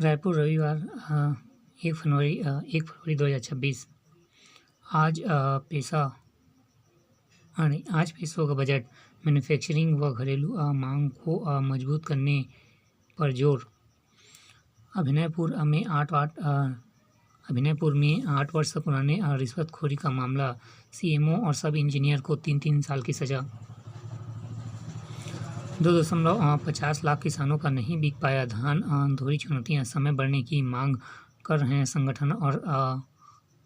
रायपुर रविवार 1 फरवरी 2026। आज पेशों का बजट मैन्युफैक्चरिंग व घरेलू मांग को मजबूत करने पर जोर। अभिनयपुर में 8 वर्ष पुराने रिश्वतखोरी का मामला, सीएमओ और सब इंजीनियर को 3-3 साल की सजा। 2.50 लाख किसानों का नहीं बिक पाया धान, दोहरी चुनौतियां, समय बढ़ने की मांग कर रहे हैं संगठन और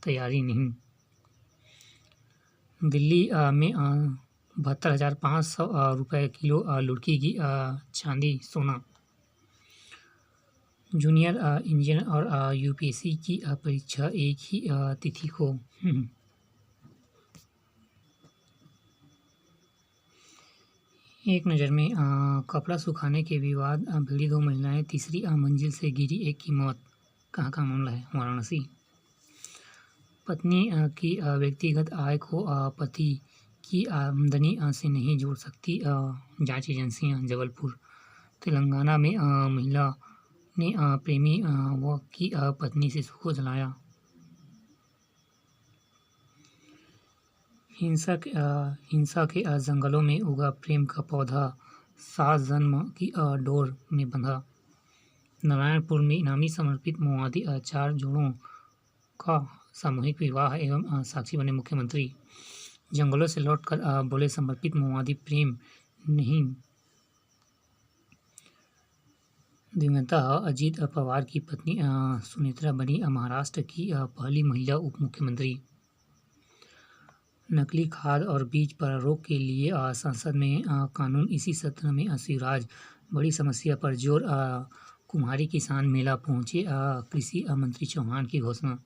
तैयारी नहीं। दिल्ली में 72,500 रुपये किलो लुढ़की की चांदी सोना। जूनियर इंजीनियर और यूपीएससी की परीक्षा एक ही तिथि को। एक नज़र में कपड़ा सुखाने के विवाद, भिड़ी 2 महिलाएं, तीसरी मंजिल से गिरी एक की मौत। कहाँ का मामला है? वाराणसी। पत्नी की व्यक्तिगत आय को पति की आमदनी से नहीं जोड़ सकती जांच एजेंसियां। जबलपुर। तेलंगाना में महिला ने प्रेमी व की पत्नी शिशु को जलाया। हिंसा के जंगलों में उगा प्रेम का पौधा, 7 जन्म की डोर में बंधा। नारायणपुर में इनामी समर्पित माओवादी 4 जोड़ों का सामूहिक विवाह एवं साक्षी बने मुख्यमंत्री। जंगलों से लौटकर बोले समर्पित माओवादी, प्रेम नहीं। दिवंगत अजीत पवार की पत्नी सुनेत्रा बनी महाराष्ट्र की पहली महिला उप मुख्यमंत्री। नकली खाद और बीज पर रोक के लिए संसद में कानून, इसी सत्र में शिवराज। बड़ी समस्या पर जोर, कुम्हारी किसान मेला पहुंचे, कृषि मंत्री चौहान की घोषणा।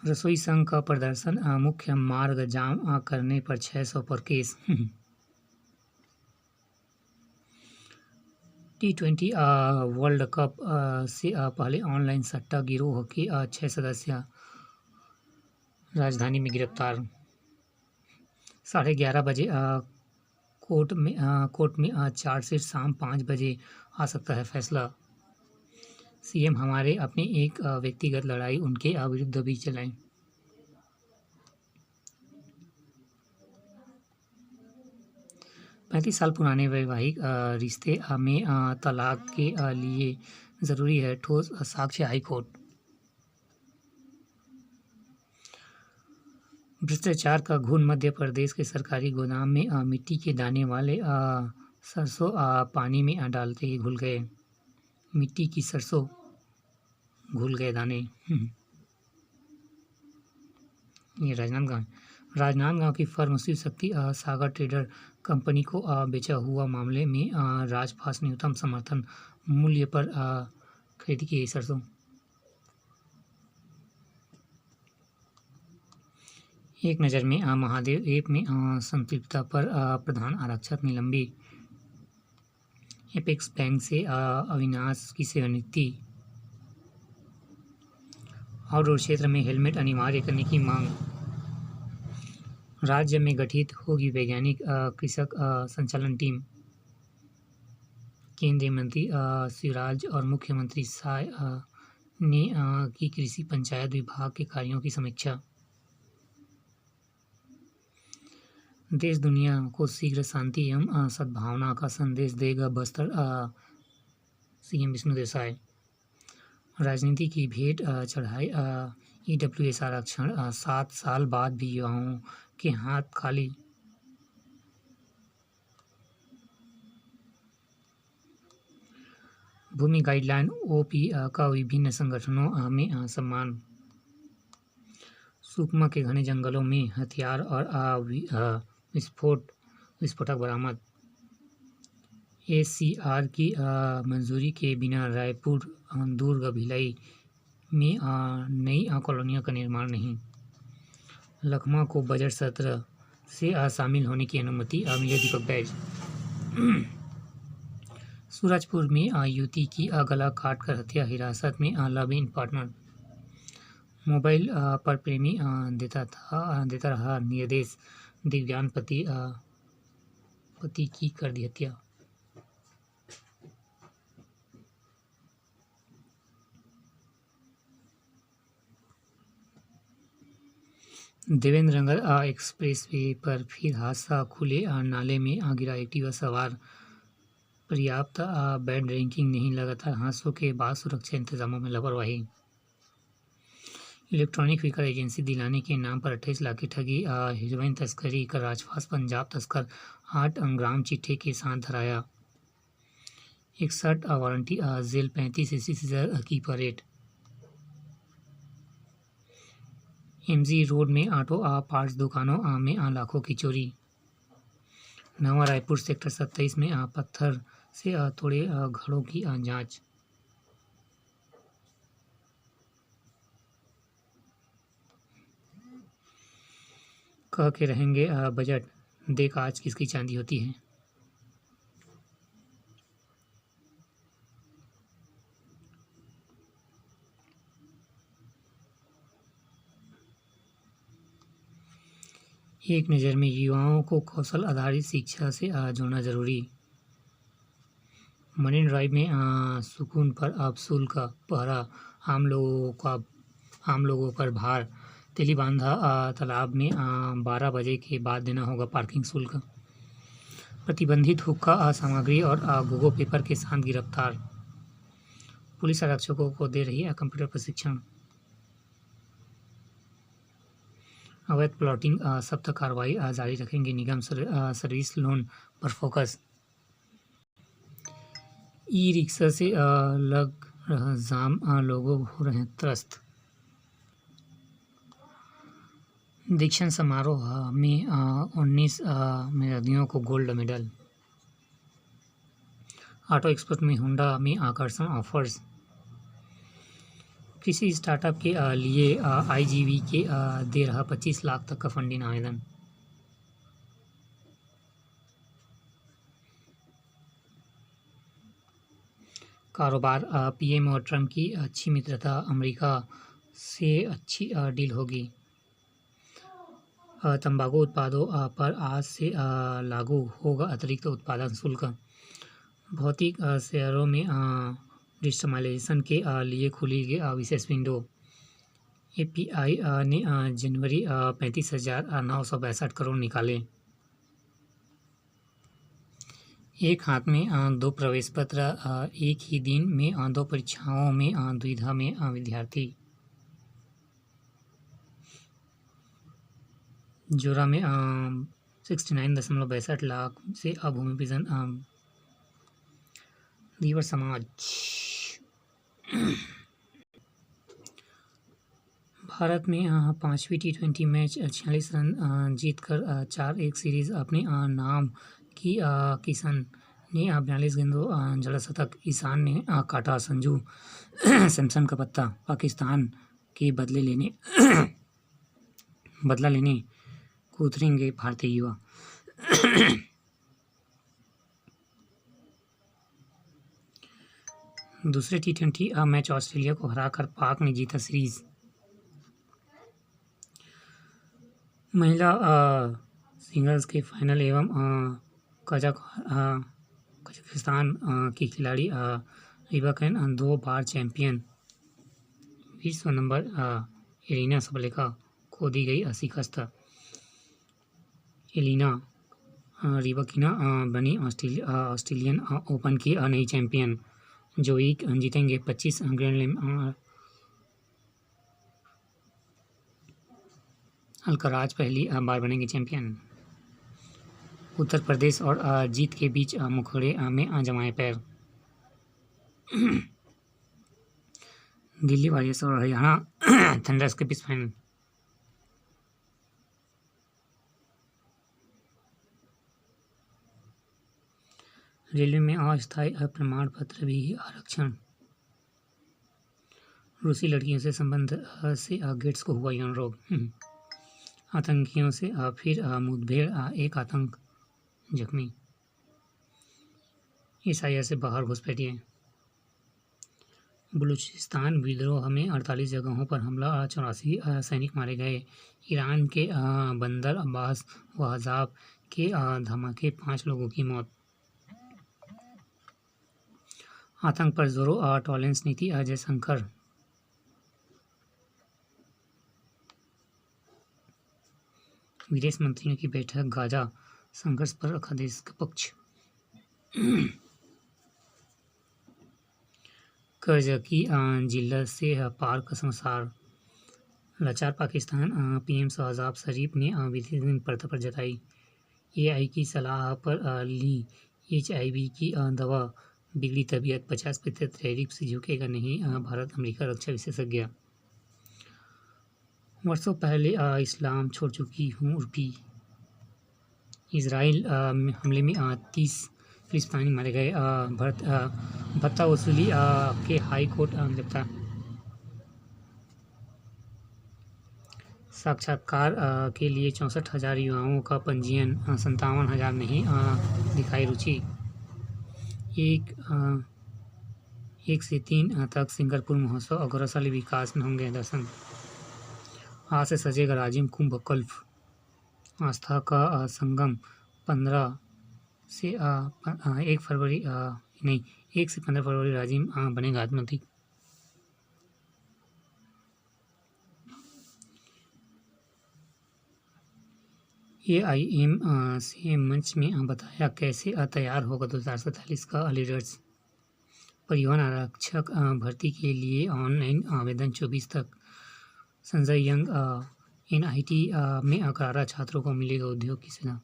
रसोई संघ का प्रदर्शन, मुख्य मार्ग जाम करने पर 600 पर केस। T20 वर्ल्ड कप से पहले ऑनलाइन सट्टा गिरोह के 6 सदस्य राजधानी में गिरफ्तार। 11:30 बजे कोर्ट में चार्जशीट, शाम 5 बजे आ सकता है फैसला। सीएम, हमारे अपने एक व्यक्तिगत लड़ाई उनके विरुद्ध भी चलाएं। पैंतीस साल पुराने वैवाहिक रिश्ते में तलाक के लिए जरूरी है ठोस साक्ष्य। हाईकोर्ट। भ्रष्टाचार का घून, मध्य प्रदेश के सरकारी गोदाम में मिट्टी के दाने वाले सरसों पानी में डालते ही घुल गए। मिट्टी की सरसों, घुल गए दाने। ये राजनांदगांव की फर्म शिव शक्ति सागर ट्रेडर कंपनी को बेचा हुआ मामले में राजपास न्यूनतम समर्थन मूल्य पर खरीदी की गई सरसों। एक नज़र में महादेव ऐप में संतृप्तता पर प्रधान आरक्षक निलंबी। एपेक्स बैंक से अविनाश की सेवानिवृत्ति। आउटडोर क्षेत्र में हेलमेट अनिवार्य करने की मांग। राज्य में गठित होगी वैज्ञानिक कृषक संचालन टीम। केंद्रीय मंत्री शिवराज और मुख्यमंत्री साय ने की कृषि पंचायत विभाग के कार्यों की समीक्षा। देश दुनिया को शीघ्र शांति एवं सद्भावना का संदेश देगा बस्तर, सीएम विष्णु देसाई। राजनीति की भेंट चढ़ाई ईडब्ल्यूएस आरक्षण, 7 साल बाद भी युवाओं के हाथ खाली। भूमि गाइडलाइन ओपी का विभिन्न संगठनों में सम्मान। सुकमा के घने जंगलों में हथियार और विस्फोटक बरामद। एसीआर की मंजूरी के बिना रायपुर, दुर्ग, भिलाई में नई कॉलोनियों का निर्माण नहीं। लखमा को बजट सत्र से शामिल होने की अनुमति मिली। दीपक बैज। सूरजपुर में युवती की गला काटकर हत्या, हिरासत में लव इन पार्टनर। मोबाइल पर प्रेमी देता रहा निर्देश, दिव्यांग पति की कर दी हत्या। देवेंद्रनगर एक्सप्रेसवे पर फिर हादसा, खुले नाले में गिरा एक्टिवा सवार। पर्याप्त बैड ड्रिंकिंग नहीं, लगातार हादसों के बाद सुरक्षा इंतजामों में लापरवाही। इलेक्ट्रॉनिक व्हीकल एजेंसी दिलाने के नाम पर 28 लाख की ठगी। हेरोइन तस्करी कर राजपास पंजाब तस्कर 8 ग्राम चिट्ठे के साथ धराया। 61 वारंटी जेल, 35 सीसीसीजर की परेड। एमजी रोड में ऑटो पार्ट्स दुकानों में लाखों की चोरी। नवा रायपुर सेक्टर 27 में पत्थर से तोड़े घरों की जांच। कह के रहेंगे बजट, देख आज किसकी चांदी होती है। एक नज़र में युवाओं को कौशल आधारित शिक्षा से जोड़ना जरूरी। मरीन ड्राइव में सुकून पर अब शुल्क पहरा, आम लोगों पर भार। तेलीबांधा तालाब में 12 बजे के बाद देना होगा पार्किंग शुल्क। प्रतिबंधित हुक्का सामग्री और गोगो पेपर के साथ गिरफ्तार। पुलिस आरक्षकों को दे रही है कंप्यूटर प्रशिक्षण। अवैध प्लॉटिंग सख्त कार्रवाई जारी रखेंगे निगम। सर्विस लोन पर फोकस। ई रिक्शा से लग रहा जाम, लोगों हो रहे त्रस्त। दीक्षांत समारोह में 19 मेधावियों को गोल्ड मेडल। ऑटो एक्सपोर्ट में होंडा में आकर्षण ऑफर्स। किसी स्टार्टअप के लिए आईजीवी के दे रहा 25 लाख तक का फंडिंग आवेदन। कारोबार, पीएम और ट्रंप की अच्छी मित्रता, अमेरिका से अच्छी डील होगी। तंबाकू उत्पादों पर आज से लागू होगा अतिरिक्त उत्पादन शुल्क। भौतिक शेयरों में डिजिटलाइजेशन के लिए खुली विशेष विंडो। एपीआई ने जनवरी 35,962 करोड़ निकाले। एक हाथ में 2 प्रवेश पत्र, एक ही दिन में 2 परीक्षाओं में द्विधा में विद्यार्थी। जोरा में 69.62 लाख से भूमि पूजन धीवर समाज। भारत में 5वीं T20 मैच 46 रन जीतकर 4-1 सीरीज अपने नाम की। किशन ने 42 गेंदों जड़ा शतक। ईशान ने काटा संजू सैमसन का पत्ता। पाकिस्तान के बदला लेने को उतरेंगे भारतीय युवा। दूसरे T20 मैच ऑस्ट्रेलिया को हराकर पाक ने जीता सीरीज। महिला सिंगल्स के फाइनल एवं कजाकिस्तान की खिलाड़ी रिबाकिन 2 बार चैंपियन। विश्व नंबर एलिना सबलेका को दी गई शिकस्त। एलिना रिबाकिना बनी ऑस्ट्रेलियन ओपन की नई चैंपियन। जोई जीतेंगे 25 ग्रैंड स्लैम। अलकराज पहली बार बनेंगे चैंपियन। उत्तर प्रदेश और जीत के बीच मुखड़े में जमाए पैर। दिल्ली वारियर्स और हरियाणा थंडर्स के बीच फाइनल। रेलवे में अस्थायी प्रमाण पत्र भी आरक्षण। रूसी लड़कियों से संबंध से गेट्स को हुआ यौन रोग। आतंकियों से फिर मुठभेड़, एक आतंक जख्मी। ईसाइया से बाहर घुसपैठिए। बलूचिस्तान विद्रोह में 48 जगहों पर हमला, 84 सैनिक मारे गए। ईरान के बंदर अब्बास व हजाब के धमाके, 5 लोगों की मौत। आतंक पर जोरो टॉलरेंस नीति, जयशंकर। विदेश मंत्रियों की बैठक, गाजा संघर्ष पर रखा देश का पक्ष। कर्ज की जिल्लत से पार का संसार, लाचार पाकिस्तान, पीएम शहजाद शरीफ ने विधि पर जताई। एआई की सलाह पर ली HIV की दवा, बिगड़ी तबीयत, 50% टैरिफ से झुकेगा नहीं भारत, अमेरिका रक्षा विशेषज्ञ। वर्षों पहले इस्लाम छोड़ चुकी हूँ उर्फी। इजराइल हमले में 30 फिलिस्तीनी मारे गए, भत्ता वसूली के हाई कोर्ट गिरफ्तार। साक्षात्कार के लिए 64,000 युवाओं का पंजीयन, 57,000 नहीं दिखाई रुचि। 1 से 3 तक सिंगापुर महोत्सव और गौरवशाली विकास में होंगे दर्शन। आज से सजेगा राजिम कुंभ कल्प, आस्था का संगम। 15 से 1 से 15 फरवरी राजिम बनेगा आत्मतिक। AIM से मंच में बताया कैसे तैयार होगा 2047 का लीडर्स। परिवहन आरक्षक भर्ती के लिए ऑनलाइन आवेदन 24 तक। संजय यंग NIT में अकारा छात्रों को मिलेगा उद्योग की सेवा।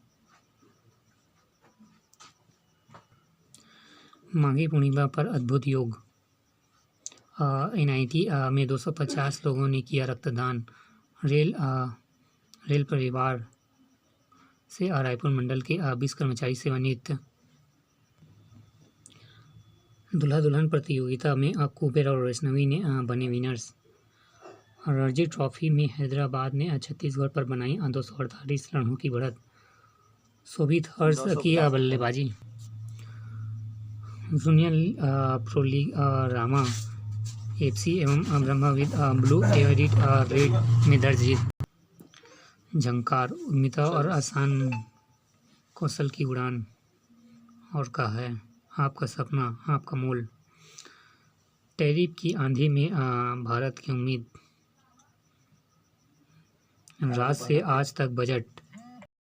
माघी पूर्णिमा पर अद्भुत योग। NIT में 250 लोगों ने किया रक्तदान। रेल परिवार से रायपुर मंडल के 20 कर्मचारी सेवानिवृत्त। दूल्हा दुल्हन प्रतियोगिता में कुबेर और वैष्णवी ने बने विनर्स। रणजी ट्रॉफी में हैदराबाद ने छत्तीसगढ़ पर बनाई 248 रनों की बढ़त। शोभित हर्ष की बल्लेबाजी। Junior pro league Rama FC एवं ब्रह्मविद ब्लू एवरिट रेड में दर्ज जीत। झंकार, उद्यमिता और आसान कौशल की उड़ान। और कहा है आपका सपना, आपका मोल। टैरिफ की आंधी में भारत की उम्मीद। रात से आज तक बजट।